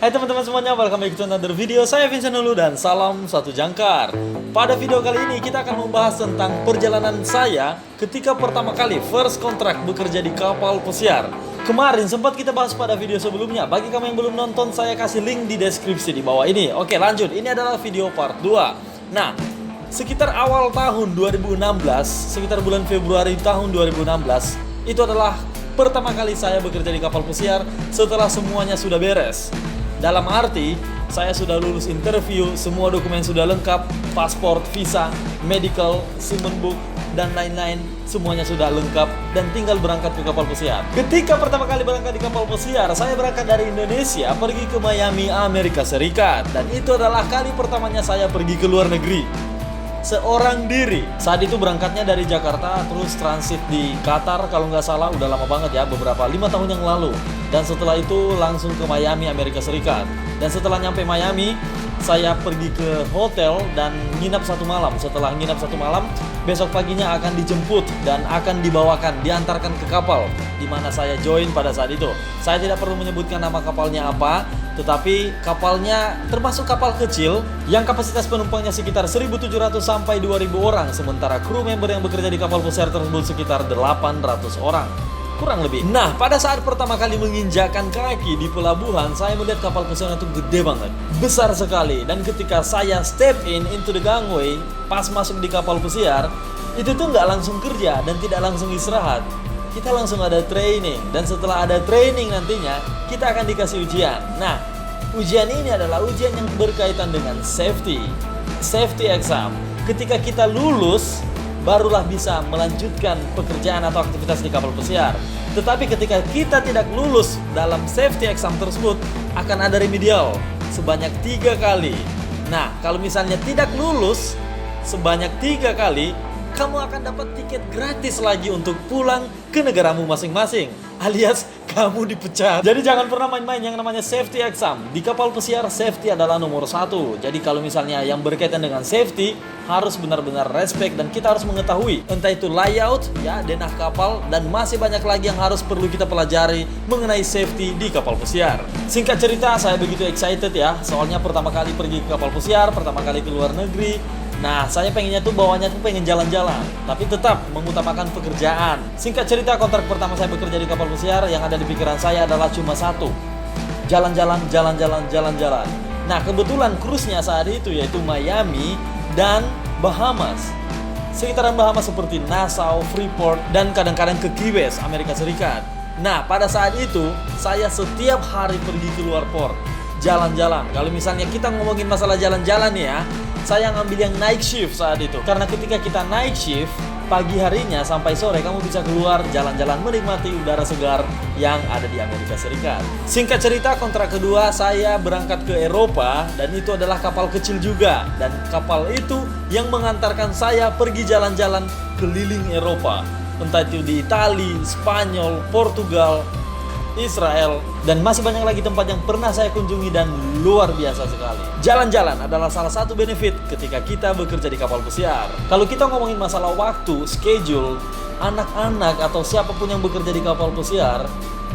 Hai teman-teman semuanya, welcome back to another video. Saya Vincent Nulu dan salam satu jangkar. Pada video kali ini kita akan membahas tentang perjalanan saya ketika pertama kali first contract bekerja di kapal pesiar. Kemarin sempat kita bahas pada video sebelumnya. Bagi kamu yang belum nonton, saya kasih link di deskripsi di bawah ini. Oke, lanjut. Ini adalah video part 2. Nah, sekitar awal tahun 2016, sekitar bulan Februari tahun 2016, itu adalah pertama kali saya bekerja di kapal pesiar setelah semuanya sudah beres. Dalam arti, saya sudah lulus interview, semua dokumen sudah lengkap, paspor, visa, medical, seaman book, dan lain-lain, semuanya sudah lengkap dan tinggal berangkat ke kapal pesiar. Ketika pertama kali berangkat di kapal pesiar, saya berangkat dari Indonesia pergi ke Miami, Amerika Serikat. Dan itu adalah kali pertamanya saya pergi ke luar negeri seorang diri. Saat itu berangkatnya dari Jakarta, terus transit di Qatar kalau nggak salah, udah lama banget ya, beberapa 5 tahun yang lalu. Dan setelah itu langsung ke Miami, Amerika Serikat. Dan setelah nyampe Miami, saya pergi ke hotel dan nginap 1 malam. Setelah nginap 1 malam, besok paginya akan dijemput dan akan diantarkan ke kapal di mana saya join pada saat itu. Saya tidak perlu menyebutkan nama kapalnya apa, tetapi kapalnya termasuk kapal kecil yang kapasitas penumpangnya sekitar 1.700 sampai 2.000 orang, sementara kru member yang bekerja di kapal pesiar tersebut sekitar 800 orang. Kurang lebih. Nah, pada saat pertama kali menginjakan kaki di pelabuhan, saya melihat kapal pesiar itu gede banget, besar sekali. Dan ketika saya step into the gangway, pas masuk di kapal pesiar, itu tuh nggak langsung kerja dan tidak langsung istirahat. Kita langsung ada training, dan setelah ada training nantinya kita akan dikasih ujian. Nah, ujian ini adalah ujian yang berkaitan dengan safety exam. Ketika kita lulus, barulah bisa melanjutkan pekerjaan atau aktivitas di kapal pesiar. Tetapi ketika kita tidak lulus dalam safety exam tersebut, akan ada remedial sebanyak 3 kali. Nah, kalau misalnya tidak lulus sebanyak 3 kali, kamu akan dapat tiket gratis lagi untuk pulang ke negaramu masing-masing, alias kamu dipecat. Jadi jangan pernah main-main yang namanya safety exam. Di kapal pesiar, safety adalah nomor 1. Jadi kalau misalnya yang berkaitan dengan safety, harus benar-benar respect dan kita harus mengetahui entah itu layout, ya, denah kapal, dan masih banyak lagi yang harus perlu kita pelajari mengenai safety di kapal pesiar. Singkat cerita, saya begitu excited ya, soalnya pertama kali pergi ke kapal pesiar, pertama kali ke luar negeri. Nah, saya pengennya tuh bawanya tuh pengen jalan-jalan, tapi tetap mengutamakan pekerjaan. Singkat cerita, kontrak pertama saya bekerja di kapal pesiar, yang ada di pikiran saya adalah cuma satu: jalan-jalan. Nah, kebetulan cruise-nya saat itu yaitu Miami dan Bahamas. Sekitaran Bahamas seperti Nassau, Freeport, dan kadang-kadang ke Key West, Amerika Serikat. Nah, pada saat itu saya setiap hari pergi keluar port, jalan-jalan. Kalau misalnya kita ngomongin masalah jalan-jalan ya, saya ngambil yang night shift saat itu. Karena ketika kita night shift, pagi harinya sampai sore kamu bisa keluar jalan-jalan menikmati udara segar yang ada di Amerika Serikat. Singkat cerita, kontrak kedua saya berangkat ke Eropa, dan itu adalah kapal kecil juga. Dan kapal itu yang mengantarkan saya pergi jalan-jalan keliling Eropa. Entah itu di Italia, Spanyol, Portugal, Israel, dan masih banyak lagi tempat yang pernah saya kunjungi dan luar biasa sekali. Jalan-jalan adalah salah satu benefit ketika kita bekerja di kapal pesiar. Kalau kita ngomongin masalah waktu, schedule, anak-anak atau siapapun yang bekerja di kapal pesiar,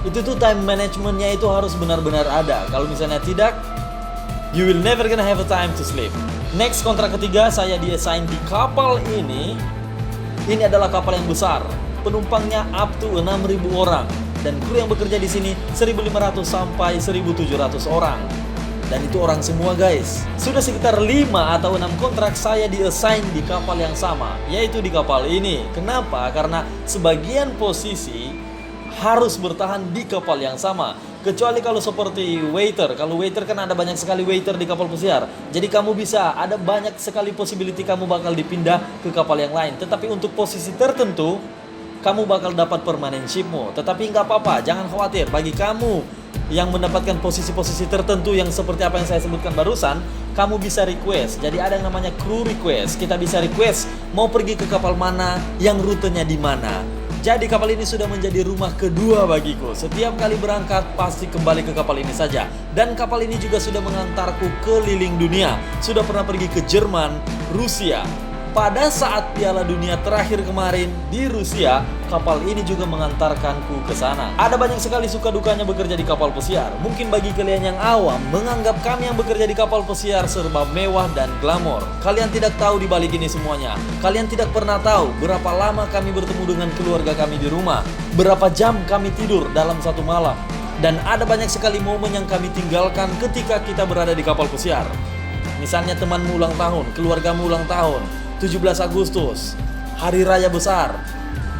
itu tuh time managementnya itu harus benar-benar ada. Kalau misalnya tidak, you will never gonna have a time to sleep. Next, kontrak ketiga saya di-assign di kapal ini. Ini adalah kapal yang besar, penumpangnya up to 6.000 orang. Dan kru yang bekerja di sini 1.500 sampai 1.700 orang. Dan itu orang semua, guys. Sudah sekitar 5 atau 6 kontrak saya di-assign di kapal yang sama, yaitu di kapal ini. Kenapa? Karena sebagian posisi harus bertahan di kapal yang sama. Kecuali kalau seperti waiter. Kalau waiter kan ada banyak sekali waiter di kapal pesiar. Jadi kamu bisa, ada banyak sekali possibility kamu bakal dipindah ke kapal yang lain. Tetapi untuk posisi tertentu, kamu bakal dapat permanent shipmu. Tetapi nggak apa-apa, jangan khawatir. Bagi kamu yang mendapatkan posisi-posisi tertentu yang seperti apa yang saya sebutkan barusan, kamu bisa request. Jadi ada yang namanya crew request. Kita bisa request mau pergi ke kapal mana, yang rutenya di mana. Jadi kapal ini sudah menjadi rumah kedua bagiku. Setiap kali berangkat pasti kembali ke kapal ini saja. Dan kapal ini juga sudah mengantarku keliling dunia. Sudah pernah pergi ke Jerman, Rusia, Pada saat Piala Dunia terakhir kemarin di Rusia, kapal ini juga mengantarkanku ke sana. Ada banyak sekali suka dukanya bekerja di kapal pesiar. Mungkin bagi kalian yang awam, menganggap kami yang bekerja di kapal pesiar serba mewah dan glamor. Kalian tidak tahu di balik ini semuanya. Kalian tidak pernah tahu berapa lama kami bertemu dengan keluarga kami di rumah, berapa jam kami tidur dalam satu malam. Dan ada banyak sekali momen yang kami tinggalkan ketika kita berada di kapal pesiar. Misalnya temanmu ulang tahun, keluargamu ulang tahun, 17 Agustus, hari raya besar,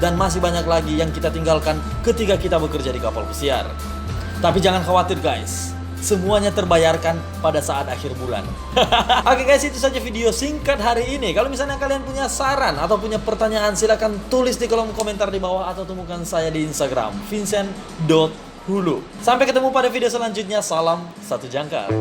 dan masih banyak lagi yang kita tinggalkan ketika kita bekerja di kapal pesiar. Tapi jangan khawatir guys, semuanya terbayarkan pada saat akhir bulan. Oke guys, itu saja video singkat hari ini. Kalau misalnya kalian punya saran atau punya pertanyaan, silahkan tulis di kolom komentar di bawah atau temukan saya di Instagram vincent.hulu. Sampai ketemu pada video selanjutnya. Salam satu jangkar.